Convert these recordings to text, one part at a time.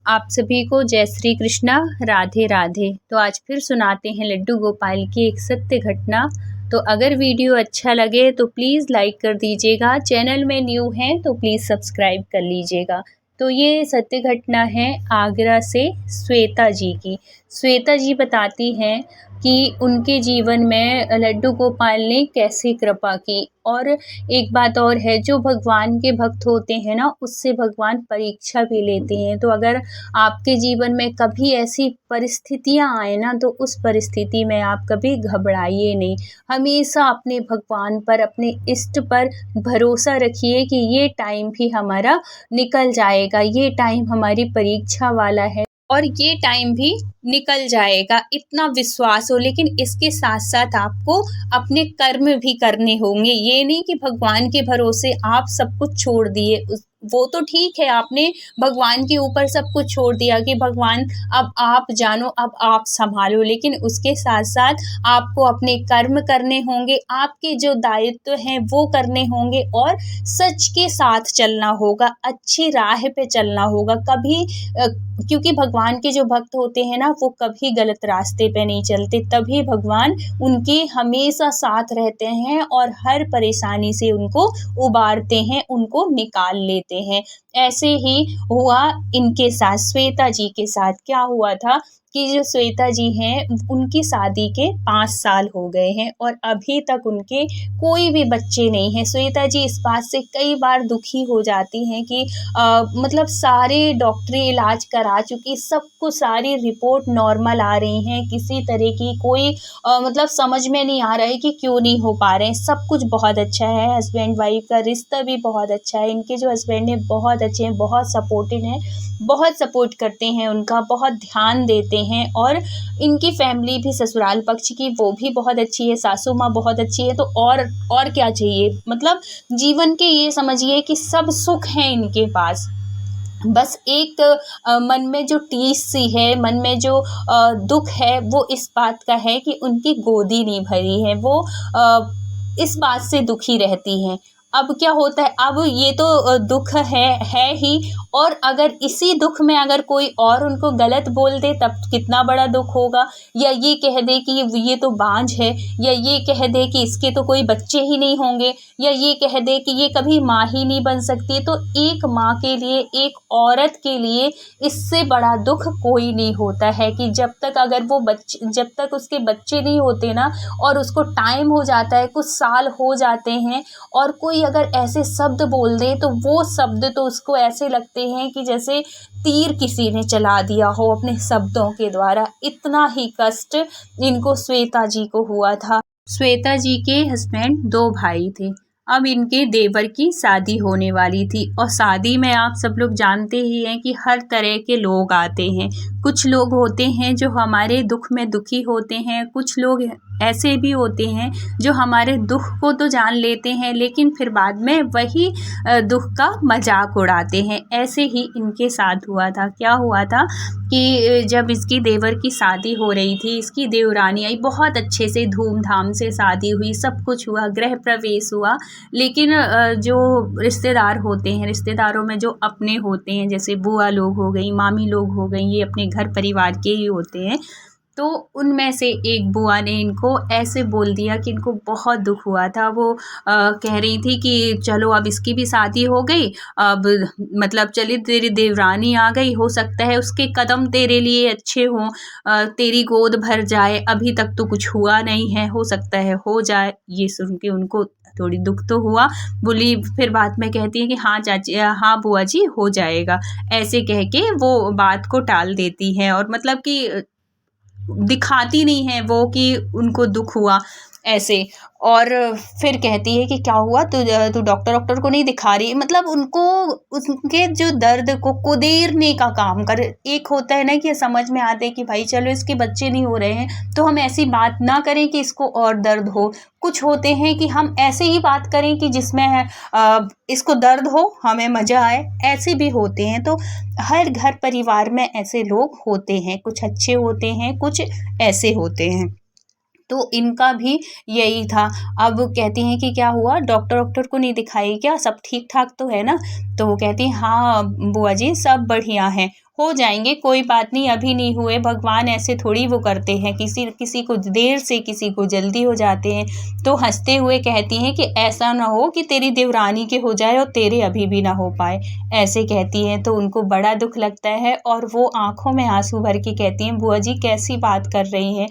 आप सभी को जय श्री कृष्णा, राधे राधे। तो आज फिर सुनाते हैं लड्डू गोपाल की एक सत्य घटना। तो अगर वीडियो अच्छा लगे तो प्लीज़ लाइक कर दीजिएगा, चैनल में न्यू हैं तो प्लीज़ सब्सक्राइब कर लीजिएगा। तो ये सत्य घटना है आगरा से श्वेता जी की। श्वेता जी बताती हैं कि उनके जीवन में लड्डू गोपाल ने कैसे कृपा की। और एक बात और है, जो भगवान के भक्त होते हैं ना, उससे भगवान परीक्षा भी लेते हैं। तो अगर आपके जीवन में कभी ऐसी परिस्थितियां आए ना, तो उस परिस्थिति में आप कभी घबराइए नहीं। हमेशा अपने भगवान पर, अपने इष्ट पर भरोसा रखिए कि ये टाइम भी हमारा निकल जाएगा, ये टाइम हमारी परीक्षा वाला है और ये टाइम भी निकल जाएगा, इतना विश्वास हो। लेकिन इसके साथ साथ आपको अपने कर्म भी करने होंगे। ये नहीं कि भगवान के भरोसे आप सब कुछ छोड़ दिए। वो तो ठीक है, आपने भगवान के ऊपर सब कुछ छोड़ दिया कि भगवान अब आप जानो, अब आप संभालो। लेकिन उसके साथ साथ आपको अपने कर्म करने होंगे, आपके जो दायित्व हैं वो करने होंगे और सच के साथ चलना होगा, अच्छी राह पे चलना होगा। कभी क्योंकि भगवान के जो भक्त होते हैं ना, वो कभी गलत रास्ते पे नहीं चलते, तभी भगवान उनके हमेशा साथ रहते हैं और हर परेशानी से उनको उबारते हैं, उनको निकाल लेते हैं। ऐसे ही हुआ इनके साथ, श्वेता जी के साथ। क्या हुआ था कि जो श्वेता जी हैं, उनकी शादी के 5 साल हो गए हैं और अभी तक उनके कोई भी बच्चे नहीं हैं। श्वेता जी इस बात से कई बार दुखी हो जाती हैं कि मतलब सारे डॉक्टरी इलाज करा चुकी, सब कुछ सारी रिपोर्ट नॉर्मल आ रही हैं, किसी तरह की कोई मतलब समझ में नहीं आ रहा है कि क्यों नहीं हो पा रहे हैं। सब कुछ बहुत अच्छा है, हस्बैंड वाइफ का रिश्ता भी बहुत अच्छा है। इनके जो हस्बैंड हैं बहुत अच्छे हैं, बहुत सपोर्टिव हैं, बहुत सपोर्ट करते हैं उनका, बहुत ध्यान देते हैं। और इनकी फैमिली भी ससुराल पक्ष की, वो भी बहुत अच्छी है, सासू माँ बहुत अच्छी है। तो और क्या चाहिए, मतलब जीवन के ये समझिए कि सब सुख है इनके पास। बस एक मन में जो टीस सी है, मन में जो दुख है, वो इस बात का है कि उनकी गोदी नहीं भरी है। वो इस बात से दुखी रहती हैं। अब क्या होता है, अब ये तो दुख है ही, और अगर इसी दुख में अगर कोई और उनको गलत बोल दे तब कितना बड़ा दुख होगा। या ये कह दे कि ये तो बांझ है, या ये कह दे कि इसके तो कोई बच्चे ही नहीं होंगे, या ये कह दे कि ये कभी माँ ही नहीं बन सकती। तो एक माँ के लिए, एक औरत के लिए इससे बड़ा दुख कोई नहीं होता है कि जब तक उसके बच्चे नहीं होते ना, और उसको टाइम हो जाता है, कुछ साल हो जाते हैं, और कोई अगर ऐसे शब्द बोल दे तो वो शब्द तो उसको ऐसे लगते हैं कि जैसे तीर किसी ने चला दिया हो अपने शब्दों के द्वारा। इतना ही कष्ट इनको, श्वेता जी को हुआ था। श्वेता जी के हस्बैंड 2 भाई थे। अब इनके देवर की शादी होने वाली थी, और शादी में आप सब लोग जानते ही हैं कि हर तरह के लोग आते हैं। कुछ लोग होते हैं जो हमारे दुख में दुखी होते हैं, कुछ लोग ऐसे भी होते हैं जो हमारे दुख को तो जान लेते हैं, लेकिन फिर बाद में वही दुख का मजाक उड़ाते हैं। ऐसे ही इनके साथ हुआ था। क्या हुआ था कि जब इसकी देवर की शादी हो रही थी, इसकी देवरानी आई, बहुत अच्छे से धूमधाम से शादी हुई, सब कुछ हुआ, गृह प्रवेश हुआ। लेकिन जो रिश्तेदार होते हैं, रिश्तेदारों में जो अपने होते हैं, जैसे बुआ लोग हो गई, मामी लोग हो गई, ये अपने घर परिवार के ही होते हैं। तो उनमें से एक बुआ ने इनको ऐसे बोल दिया कि इनको बहुत दुख हुआ था। वो कह रही थी कि चलो अब इसकी भी शादी हो गई, अब मतलब चलिए तेरी देवरानी आ गई, हो सकता है उसके कदम तेरे लिए अच्छे हों, तेरी गोद भर जाए, अभी तक तो कुछ हुआ नहीं है, हो सकता है हो जाए। ये सुन के उनको थोड़ी दुख तो हुआ। बोली, फिर बाद में कहती है कि हाँ चाची, हाँ बुआ जी, हो जाएगा। ऐसे कह के वो बात को टाल देती हैं, और मतलब कि दिखाती नहीं है वो कि उनको दुख हुआ ऐसे। और फिर कहती है कि क्या हुआ, तू डॉक्टर को नहीं दिखा रही। मतलब उनको उनके जो दर्द को कुदेरने का काम कर। एक होता है ना कि समझ में आता है कि भाई चलो इसके बच्चे नहीं हो रहे हैं तो हम ऐसी बात ना करें कि इसको और दर्द हो। कुछ होते हैं कि हम ऐसे ही बात करें कि जिसमें इसको दर्द हो, हमें मज़ा आए। ऐसे भी होते हैं। तो हर घर परिवार में ऐसे लोग होते हैं, कुछ अच्छे होते हैं, कुछ ऐसे होते हैं। तो इनका भी यही था। अब कहती हैं कि क्या हुआ, डॉक्टर को नहीं दिखाई क्या, सब ठीक ठाक तो है ना। तो वो कहती हैं हाँ बुआ जी सब बढ़िया है, हो जाएंगे, कोई बात नहीं, अभी नहीं हुए। भगवान ऐसे थोड़ी वो करते हैं, किसी को देर से, किसी को जल्दी हो जाते हैं। तो हंसते हुए कहती हैं कि ऐसा ना हो कि तेरी देवरानी के हो जाए और तेरे अभी भी ना हो पाए, ऐसे कहती हैं। तो उनको बड़ा दुख लगता है और वो आंखों में आंसू भर के कहती हैं, बुआ जी कैसी बात कर रही हैं।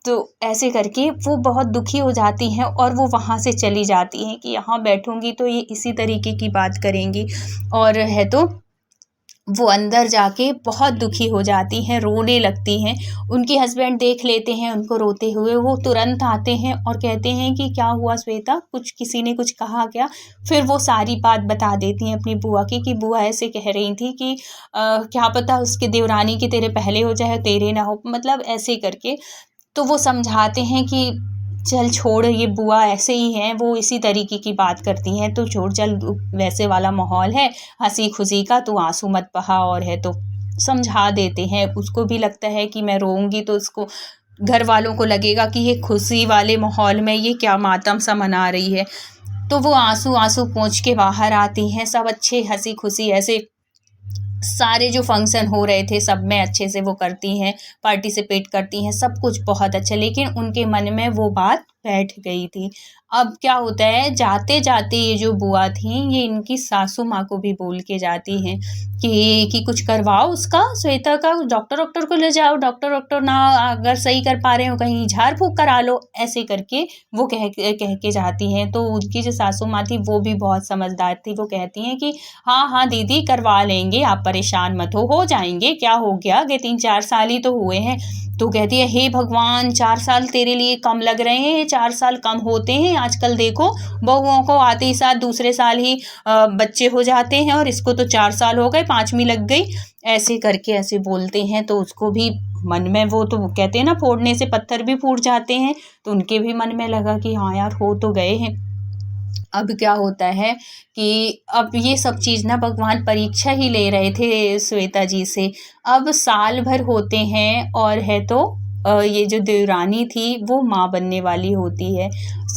तो ऐसे करके वो बहुत दुखी हो जाती हैं और वो वहाँ से चली जाती हैं कि यहाँ बैठूंगी तो ये इसी तरीके की बात करेंगी। और है तो वो अंदर जाके बहुत दुखी हो जाती हैं, रोने लगती हैं। उनके हस्बैंड देख लेते हैं उनको रोते हुए, वो तुरंत आते हैं और कहते हैं कि क्या हुआ श्वेता, कुछ किसी ने कुछ कहा क्या। फिर वो सारी बात बता देती हैं अपनी बुआ की कि बुआ ऐसे कह रही थी कि क्या पता उसके देवरानी के तेरे पहले हो जाए तेरे ना हो, मतलब ऐसे करके। तो वो समझाते हैं कि चल छोड़, ये बुआ ऐसे ही हैं, वो इसी तरीके की बात करती हैं, तो छोड़, चल वैसे वाला माहौल है हंसी खुशी का, तू आंसू मत बहा। और है तो समझा देते हैं। उसको भी लगता है कि मैं रोऊंगी तो उसको, घर वालों को लगेगा कि ये खुशी वाले माहौल में ये क्या मातम सा मना रही है। तो वो आंसू आंसू पोंछ के बाहर आती हैं। सब अच्छे हंसी खुशी ऐसे सारे जो फंक्शन हो रहे थे सब में अच्छे से वो करती हैं, पार्टिसिपेट करती हैं, सब कुछ बहुत अच्छा। लेकिन उनके मन में वो बात बैठ गई थी। अब क्या होता है, जाते जाते ये जो बुआ थी ये इनकी सासू माँ को भी बोल के जाती हैं कि कुछ करवाओ उसका, श्वेता का, डॉक्टर को ले जाओ, डॉक्टर ना अगर सही कर पा रहे हो कहीं झाड़ फूँक करा लो, ऐसे करके वो कह के जाती हैं। तो उनकी जो सासू माँ थी वो भी बहुत समझदार थी, वो कहती हैं कि हाँ हाँ दीदी करवा लेंगे, आप परेशान मत हो जाएंगे, क्या हो गया, आगे 3-4 साल ही तो हुए हैं। तो कहती है, हे भगवान 4 साल तेरे लिए कम लग रहे हैं, 4 साल कम होते हैं आजकल, देखो बहुओं को आते ही साथ दूसरे साल ही बच्चे हो जाते हैं और इसको तो 4 साल हो गए, 5वीं लग गई, ऐसे करके ऐसे बोलते हैं। तो उसको भी मन में, वो तो कहते हैं ना फोड़ने से पत्थर भी फूट जाते हैं, तो उनके भी मन में लगा कि हाँ यार हो तो गए हैं। अब क्या होता है कि अब ये सब चीज़ ना भगवान परीक्षा ही ले रहे थे श्वेता जी से। अब साल भर होते हैं और है तो ये जो देवरानी थी वो माँ बनने वाली होती है।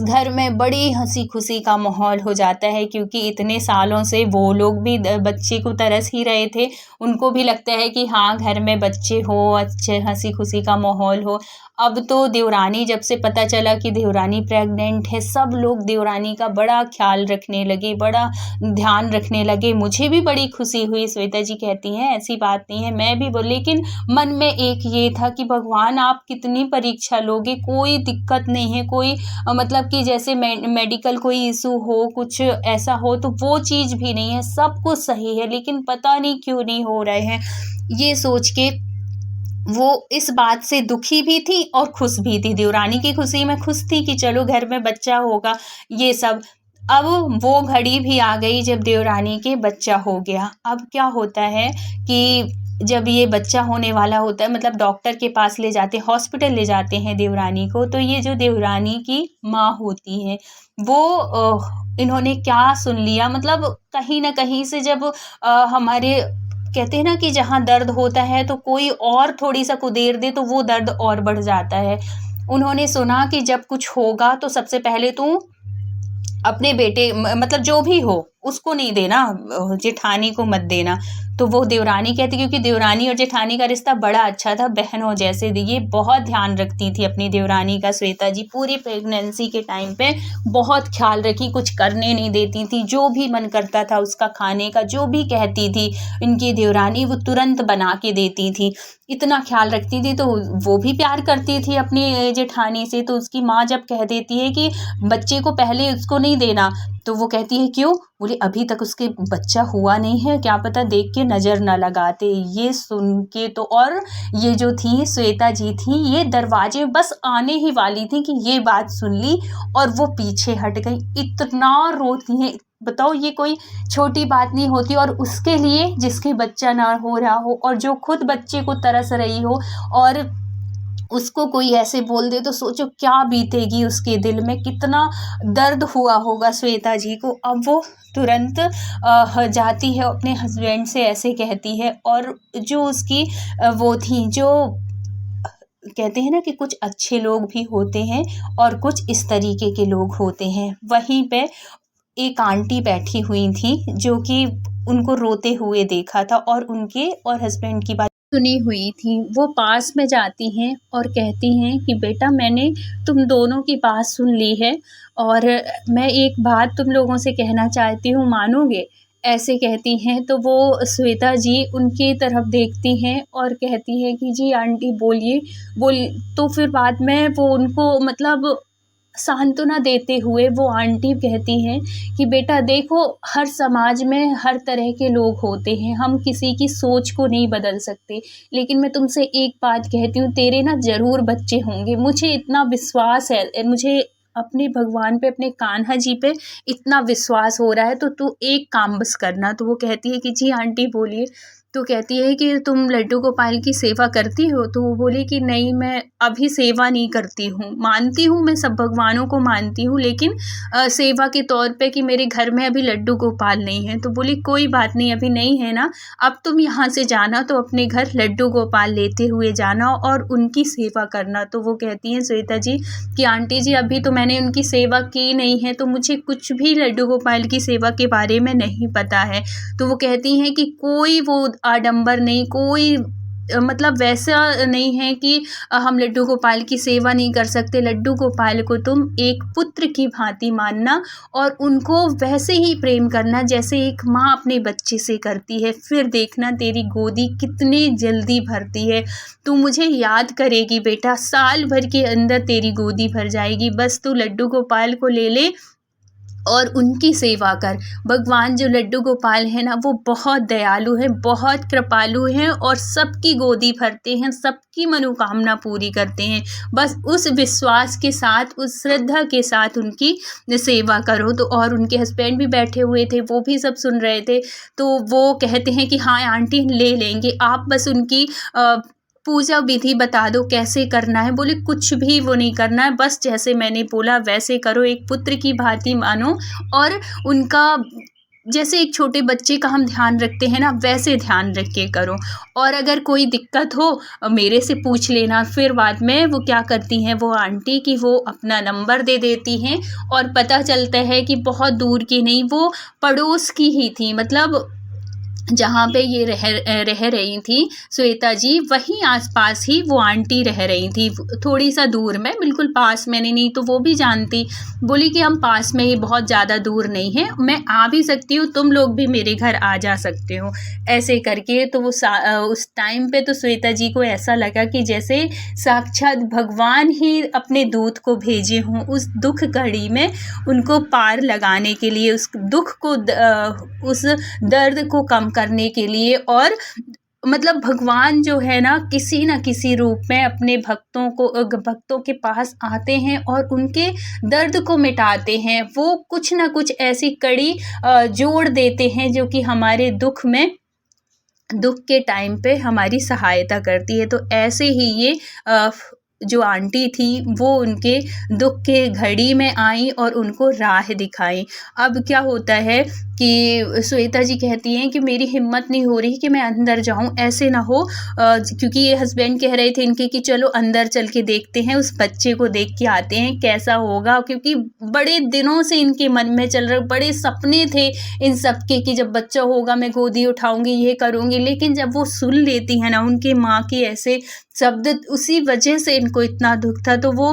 घर में बड़ी हंसी खुशी का माहौल हो जाता है, क्योंकि इतने सालों से वो लोग भी बच्चे को तरस ही रहे थे। उनको भी लगता है कि हाँ घर में बच्चे हो, अच्छे हंसी खुशी का माहौल हो। अब तो देवरानी, जब से पता चला कि देवरानी प्रेग्नेंट है, सब लोग देवरानी का बड़ा ख्याल रखने लगे, बड़ा ध्यान रखने लगे। मुझे भी बड़ी खुशी हुई, श्वेता जी कहती हैं ऐसी बात नहीं है, मैं भी बोल, लेकिन मन में एक ये था कि भगवान आप कितनी परीक्षा लोगे, कोई दिक्कत नहीं है, कोई मतलब कि जैसे मेडिकल कोई इशू हो, कुछ ऐसा हो, तो वो चीज़ भी नहीं है, सब कुछ सही है, लेकिन पता नहीं क्यों नहीं हो रहे हैं। ये सोच के वो इस बात से दुखी भी थी और खुश भी थी। देवरानी की खुशी में खुश थी कि चलो घर में बच्चा होगा, ये सब। अब वो घड़ी भी आ गई जब देवरानी के बच्चा हो गया। अब क्या होता है कि जब ये बच्चा होने वाला होता है, मतलब डॉक्टर के पास ले जाते, हॉस्पिटल ले जाते हैं देवरानी को, तो ये जो देवरानी की माँ होती है वो इन्होंने क्या सुन लिया, मतलब कहीं ना कहीं से जब हमारे कहते हैं ना कि जहाँ दर्द होता है तो कोई और थोड़ी सा कुदेर दे तो वो दर्द और बढ़ जाता है। उन्होंने सुना कि जब कुछ होगा तो सबसे पहले तू अपने बेटे, मतलब जो भी हो उसको नहीं देना, जेठानी को मत देना। तो वो देवरानी कहती, क्योंकि देवरानी और जेठानी का रिश्ता बड़ा अच्छा था, बहनों जैसे थी, ये बहुत ध्यान रखती थी अपनी देवरानी का। श्वेता जी पूरी प्रेगनेंसी के टाइम पे बहुत ख्याल रखी, कुछ करने नहीं देती थी, जो भी मन करता था उसका खाने का, जो भी कहती थी इनकी देवरानी वो तुरंत बना के देती थी, इतना ख्याल रखती थी। तो वो भी प्यार करती थी अपनी जेठानी से। तो उसकी माँ जब कह देती है कि बच्चे को पहले उसको नहीं देना, तो वो कहती है क्यों, बोले अभी तक उसके बच्चा हुआ नहीं है, क्या पता देख के नज़र न लगाते। ये सुन के तो, और ये जो थी श्वेता जी थी, ये दरवाजे बस आने ही वाली थी कि ये बात सुन ली और वो पीछे हट गई, इतना रोती हैं। बताओ ये कोई छोटी बात नहीं होती, और उसके लिए जिसके बच्चा ना हो रहा हो और जो खुद बच्चे को तरस रही हो और उसको कोई ऐसे बोल दे, तो सोचो क्या बीतेगी उसके दिल में, कितना दर्द हुआ होगा श्वेता जी को। अब वो तुरंत जाती है अपने हस्बैंड से ऐसे कहती है, और जो उसकी वो थी, जो कहते हैं ना कि कुछ अच्छे लोग भी होते हैं और कुछ इस तरीके के लोग होते हैं, वहीं पे एक आंटी बैठी हुई थी जो कि उनको रोते हुए देखा था और उनके और हस्बैंड की बात सुनी हुई थी। वो पास में जाती हैं और कहती हैं कि बेटा मैंने तुम दोनों की बात सुन ली है और मैं एक बात तुम लोगों से कहना चाहती हूँ, मानोगे? ऐसे कहती हैं तो वो श्वेता जी उनकी तरफ देखती हैं और कहती हैं कि जी आंटी बोलिए। तो फिर बाद में वो उनको मतलब सांत्वना देते हुए वो आंटी कहती हैं कि बेटा देखो, हर समाज में हर तरह के लोग होते हैं, हम किसी की सोच को नहीं बदल सकते, लेकिन मैं तुमसे एक बात कहती हूँ, तेरे ना ज़रूर बच्चे होंगे, मुझे इतना विश्वास है, मुझे अपने भगवान पे, अपने कान्हा जी पे इतना विश्वास हो रहा है, तो तू एक काम बस करना। तो वो कहती है कि जी आंटी बोलिए। तो कहती है कि तुम लड्डू गोपाल की सेवा करती हो? तो वो बोली कि नहीं, मैं अभी सेवा नहीं करती हूँ, मानती हूँ, मैं सब भगवानों को मानती हूँ, लेकिन सेवा के तौर पे कि मेरे घर में अभी लड्डू गोपाल नहीं है। तो बोली कोई बात नहीं, अभी नहीं है ना, अब तुम यहाँ से जाना तो अपने घर लड्डू गोपाल लेते हुए जाना और उनकी सेवा करना। तो वो कहती हैं श्वेता जी कि आंटी जी अभी तो मैंने उनकी सेवा की नहीं है, तो मुझे कुछ भी लड्डू गोपाल की सेवा के बारे में नहीं पता है। तो वो कहती हैं कि कोई वो आडंबर नहीं, कोई मतलब वैसा नहीं है कि हम लड्डू गोपाल की सेवा नहीं कर सकते। लड्डू गोपाल को तुम एक पुत्र की भांति मानना और उनको वैसे ही प्रेम करना जैसे एक माँ अपने बच्चे से करती है, फिर देखना तेरी गोदी कितनी जल्दी भरती है। तू मुझे याद करेगी बेटा, साल भर के अंदर तेरी गोदी भर जाएगी, बस तू लड्डू गोपाल को ले ले और उनकी सेवा कर। भगवान जो लड्डू गोपाल हैं ना, वो बहुत दयालु हैं, बहुत कृपालु हैं और सबकी गोदी भरते हैं, सबकी मनोकामना पूरी करते हैं। बस उस विश्वास के साथ, उस श्रद्धा के साथ उनकी सेवा करो। तो और उनके हस्बैंड भी बैठे हुए थे, वो भी सब सुन रहे थे। तो वो कहते हैं कि हाँ आंटी ले लेंगे, आप बस उनकी पूजा विधि बता दो कैसे करना है। बोले कुछ भी वो नहीं करना है, बस जैसे मैंने बोला वैसे करो, एक पुत्र की भांति मानो और उनका जैसे एक छोटे बच्चे का हम ध्यान रखते हैं ना, वैसे ध्यान रख के करो। और अगर कोई दिक्कत हो मेरे से पूछ लेना। फिर बाद में वो क्या करती हैं वो आंटी कि वो अपना नंबर दे देती हैं और पता चलता है कि बहुत दूर की नहीं, वो पड़ोस की ही थी, मतलब जहाँ पे ये रह रही थी श्वेता जी, वहीं आसपास ही वो आंटी रह रही थी, थोड़ी सा दूर में, बिल्कुल पास में नहीं। तो वो भी जानती, बोली कि हम पास में ही, बहुत ज़्यादा दूर नहीं है, मैं आ भी सकती हूँ, तुम लोग भी मेरे घर आ जा सकते हो, ऐसे करके। तो वो उस टाइम पे तो श्वेता जी को ऐसा लगा कि जैसे साक्षात भगवान ही अपने दूत को भेजे हों उस दुख घड़ी में उनको पार लगाने के लिए, उस दुख को उस दर्द को कम करने के लिए। और मतलब भगवान जो है ना, किसी न किसी रूप में अपने भक्तों के पास आते हैं और उनके दर्द को मिटाते हैं। वो कुछ न कुछ ऐसी कड़ी जोड़ देते हैं जो कि हमारे दुख के टाइम पे हमारी सहायता करती है। तो ऐसे ही ये जो आंटी थी वो उनके दुख के घड़ी में आई और उनको राह दिखाई। अब क्या होता है कि श्वेता जी कहती हैं कि मेरी हिम्मत नहीं हो रही कि मैं अंदर जाऊं, ऐसे ना हो, क्योंकि ये हस्बैंड कह रहे थे इनके कि चलो अंदर चल के देखते हैं, उस बच्चे को देख के आते हैं कैसा होगा, क्योंकि बड़े दिनों से इनके मन में चल रहे बड़े सपने थे इन सब के कि जब बच्चा होगा मैं गोदी उठाऊंगी, ये करूंगी। लेकिन जब वो सुन लेती है ना उनके माँ के ऐसे शब्द, उसी वजह से इनको इतना दुख था। तो वो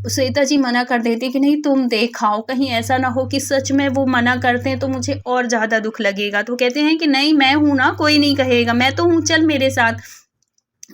श्वेता जी मना कर देती कि नहीं तुम देखाओ, कहीं ऐसा ना हो कि सच में वो मना करते हैं तो मुझे और ज़्यादा दुख लगेगा। तो कहते हैं कि नहीं मैं हूँ ना, कोई नहीं कहेगा, मैं तो हूँ, चल मेरे साथ।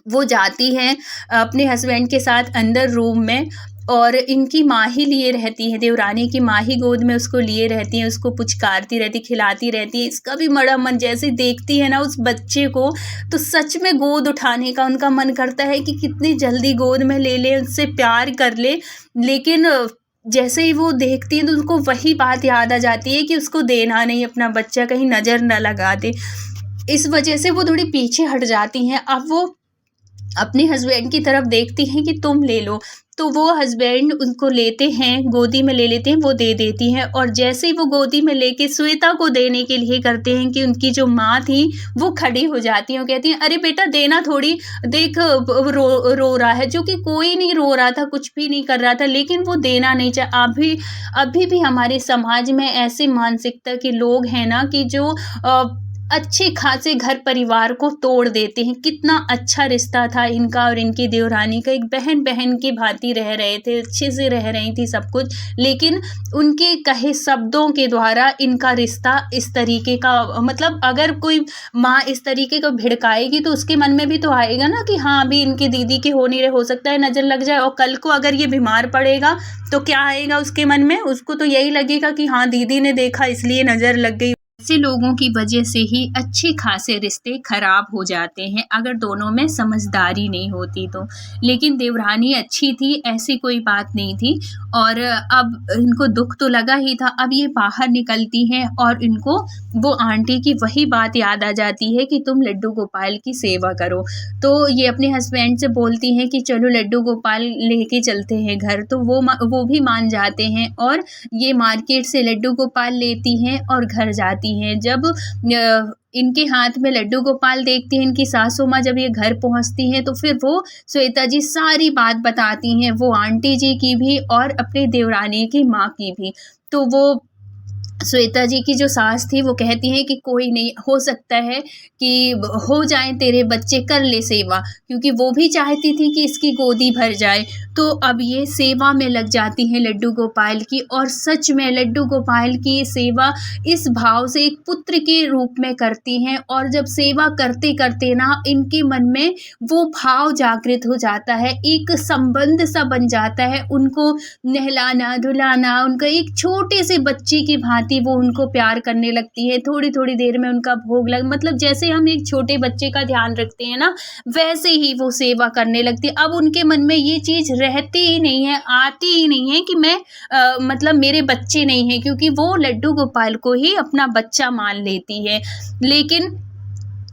वो जाती हैं अपने हस्बैंड के साथ अंदर रूम में और इनकी माँ ही लिए रहती है, देवरानी की माँ ही गोद में उसको लिए रहती है, उसको पुचकारती रहती, खिलाती रहती है। इसका भी बड़ा मन, जैसे देखती है ना उस बच्चे को तो सच में गोद उठाने का उनका मन करता है कि कितनी जल्दी गोद में ले ले, उससे प्यार कर ले। लेकिन जैसे ही वो देखती है तो उनको वही बात याद आ जाती है कि उसको देना नहीं अपना बच्चा, कहीं नज़र न लगा दे। इस वजह से वो थोड़ी पीछे हट जाती हैं। अब वो अपने हस्बैंड की तरफ देखती हैं कि तुम ले लो, तो वो हस्बैंड उनको लेते हैं, गोदी में ले लेते हैं, वो दे देती हैं। और जैसे ही वो गोदी में लेके श्वेता को देने के लिए करते हैं कि उनकी जो माँ थी वो खड़ी हो जाती हैं और कहती हैं, अरे बेटा देना थोड़ी, देख रो रहा है, जो कि कोई नहीं रो रहा था, कुछ भी नहीं कर रहा था, लेकिन वो देना नहीं चाह। अभी भी हमारे समाज में ऐसी मानसिकता के लोग हैं ना कि जो अच्छे खासे घर परिवार को तोड़ देते हैं। कितना अच्छा रिश्ता था इनका और इनकी देवरानी का, एक बहन बहन की भांति रह रहे थे, अच्छे से रह रही थी सब कुछ, लेकिन उनके कहे शब्दों के द्वारा इनका रिश्ता इस तरीके का, मतलब अगर कोई माँ इस तरीके का भिड़काएगी तो उसके मन में भी तो आएगा ना कि हाँ अभी इनकी दीदी के हो नहीं रहे, हो सकता है नज़र लग जाए। और कल को अगर ये बीमार पड़ेगा तो क्या आएगा उसके मन में, उसको तो यही लगेगा कि हाँ दीदी ने देखा इसलिए नज़र लग गई। ऐसे लोगों की वजह से ही अच्छे खासे रिश्ते खराब हो जाते हैं अगर दोनों में समझदारी नहीं होती तो। लेकिन देवरानी अच्छी थी, ऐसी कोई बात नहीं थी। और अब इनको दुख तो लगा ही था। अब ये बाहर निकलती हैं और इनको वो आंटी की वही बात याद आ जाती है कि तुम लड्डू गोपाल की सेवा करो। तो ये अपने हस्बैंड से बोलती हैं कि चलो लड्डू गोपाल लेके चलते हैं घर, तो वो भी मान जाते हैं और ये मार्केट से लड्डू गोपाल लेती हैं और घर जाती हैं। जब इनके हाथ में लड्डू गोपाल देखती हैं इनकी सासू माँ, जब ये घर पहुँचती हैं तो फिर वो श्वेता जी सारी बात बताती हैं, वो आंटी जी की भी और अपने देवरानी की माँ की भी। तो वो श्वेता जी की जो सास थी वो कहती हैं कि कोई नहीं, हो सकता है कि हो जाए तेरे बच्चे, कर ले सेवा, क्योंकि वो भी चाहती थी कि इसकी गोदी भर जाए। तो अब ये सेवा में लग जाती हैं लड्डू गोपाल की, और सच में लड्डू गोपाल की सेवा इस भाव से एक पुत्र के रूप में करती हैं। और जब सेवा करते करते ना इनके मन में वो भाव जागृत हो जाता है, एक संबंध सा बन जाता है, उनको नहलाना धुलाना, उनका एक छोटे से बच्चे की भांति वो उनको प्यार करने लगती है। थोड़ी थोड़ी देर में उनका भोग लग, मतलब जैसे हम एक छोटे बच्चे का ध्यान रखते हैं ना, वैसे ही वो सेवा करने लगती है। अब उनके मन में ये चीज़ रहती ही नहीं है, आती ही नहीं है कि मैं मतलब मेरे बच्चे नहीं हैं, क्योंकि वो लड्डू गोपाल को ही अपना बच्चा मान लेती है। लेकिन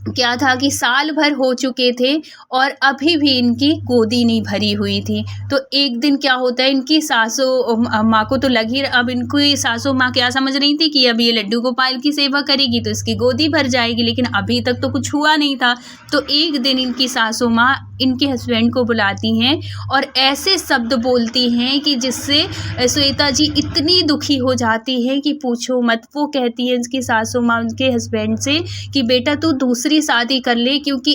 क्या था कि साल भर हो चुके थे और अभी भी इनकी गोदी नहीं भरी हुई थी। तो एक दिन क्या होता है, इनकी सासू माँ को तो लगी, अब इनकी सासू माँ क्या समझ रही थी कि अब ये लड्डू गोपाल की सेवा करेगी तो इसकी गोदी भर जाएगी, लेकिन अभी तक तो कुछ हुआ नहीं था। तो एक दिन इनकी सासू माँ इनके हस्बैंड को बुलाती हैं और ऐसे शब्द बोलती हैं कि जिससे श्वेता जी इतनी दुखी हो जाती है कि पूछो मत। वो कहती है इसकी सासू माँ उनके हस्बैंड से कि बेटा तू दूसरी शादी कर ले, क्योंकि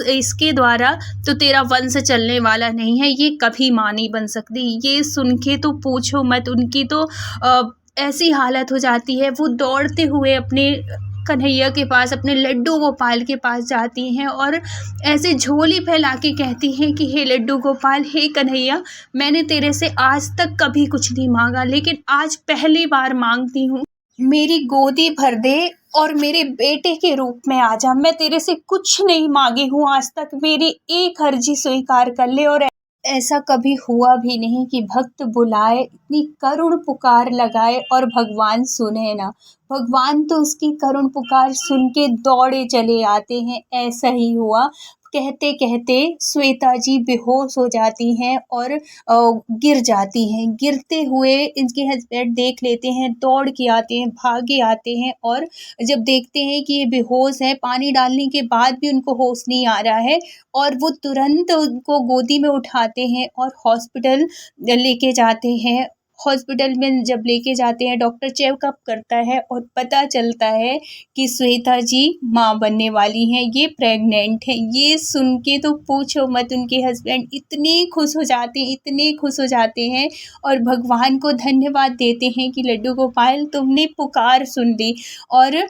इसके द्वारा तो तेरा वंश चलने वाला नहीं है, ये कभी माँ नहीं बन सकती। ये सुन के तो पूछो मत, उनकी तो ऐसी हालत हो जाती है। वो दौड़ते हुए अपने कन्हैया के पास, अपने लड्डू गोपाल के पास जाती हैं और ऐसे झोली फैला के कहती हैं कि हे लड्डू गोपाल, हे कन्हैया, मैंने तेरे से आज तक कभी कुछ नहीं मांगा, लेकिन आज पहली बार मांगती हूँ, मेरी गोदी भर दे और मेरे बेटे के रूप में आ जा। मैं तेरे से कुछ नहीं मांगी हूँ आज तक, मेरी एक अर्जी स्वीकार कर ले। और ऐसा कभी हुआ भी नहीं कि भक्त बुलाए, इतनी करुण पुकार लगाए और भगवान सुने ना। भगवान तो उसकी करुण पुकार सुन के दौड़े चले आते हैं। ऐसा ही हुआ। कहते कहते श्वेता जी बेहोश हो जाती हैं और गिर जाती हैं। गिरते हुए इनके हस्बैंड देख लेते हैं, दौड़ के आते हैं, भागे आते हैं और जब देखते हैं कि ये बेहोश है, पानी डालने के बाद भी उनको होश नहीं आ रहा है, और वो तुरंत उनको गोदी में उठाते हैं और हॉस्पिटल लेके जाते हैं। हॉस्पिटल में जब लेके जाते हैं, डॉक्टर चेकअप करता है और पता चलता है कि श्वेता जी माँ बनने वाली हैं, ये प्रेग्नेंट हैं। ये सुन के तो पूछो मत, उनके हस्बैंड इतने खुश हो जाते हैं, इतने खुश हो जाते हैं और भगवान को धन्यवाद देते हैं कि लड्डू गोपाल तुमने पुकार सुन ली। और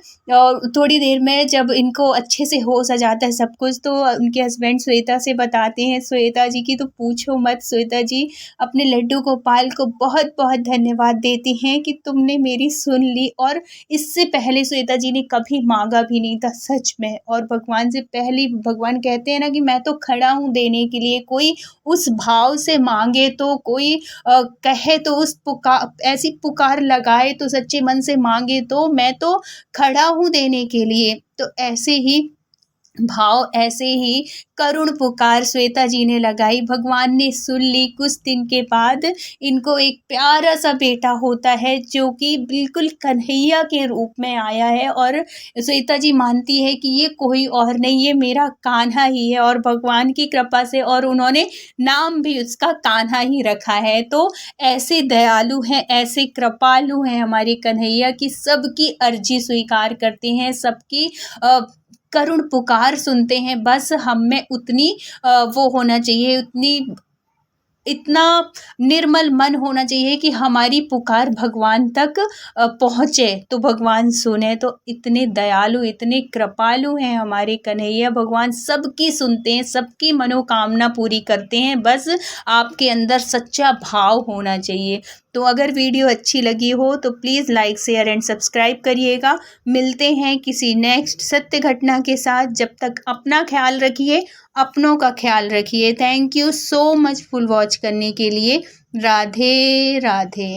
थोड़ी देर में जब इनको अच्छे से होश आ जाता है सब कुछ, तो उनके हस्बैंड श्वेता से बताते हैं, श्वेता जी की तो पूछो मत, श्वेता जी अपने लड्डू गोपाल को बहुत बहुत धन्यवाद देती हैं कि तुमने मेरी सुन ली। और इससे पहले श्वेता जी ने कभी मांगा भी नहीं था सच में, और भगवान से पहली, भगवान कहते हैं ना कि मैं तो खड़ा हूँ देने के लिए। कोई उस भाव से मांगे तो, कोई कहे तो, उस ऐसी पुकार लगाए तो, सच्चे मन से मांगे तो मैं तो खड़ा हूँ देने के लिए। तो ऐसे ही भाव ऐसे ही करुण पुकार श्वेता जी ने लगाई। भगवान ने सुन ली। कुछ दिन के बाद इनको एक प्यारा सा बेटा होता है जो कि बिल्कुल कन्हैया के रूप में आया है और श्वेता जी मानती है कि ये कोई और नहीं, ये मेरा कान्हा ही है और भगवान की कृपा से, और उन्होंने नाम भी उसका कान्हा ही रखा है। तो ऐसे दयालु हैं, ऐसे कृपालु हैं हमारे कन्हैया की सबकी अर्जी स्वीकार करते हैं, सबकी करुण पुकार सुनते हैं। बस हम में उतनी वो होना चाहिए, इतना निर्मल मन होना चाहिए कि हमारी पुकार भगवान तक पहुँचे तो भगवान सुने। तो इतने दयालु, इतने कृपालु हैं हमारे कन्हैया। भगवान सबकी सुनते हैं, सबकी मनोकामना पूरी करते हैं। बस आपके अंदर सच्चा भाव होना चाहिए। तो अगर वीडियो अच्छी लगी हो तो please like, share and subscribe करिएगा। मिलते हैं किसी नेक्स्ट सत्य घटना के साथ। जब तक अपना ख्याल रखिए, अपनों का ख्याल रखिए। Thank you so much full watch करने के लिए। राधे राधे।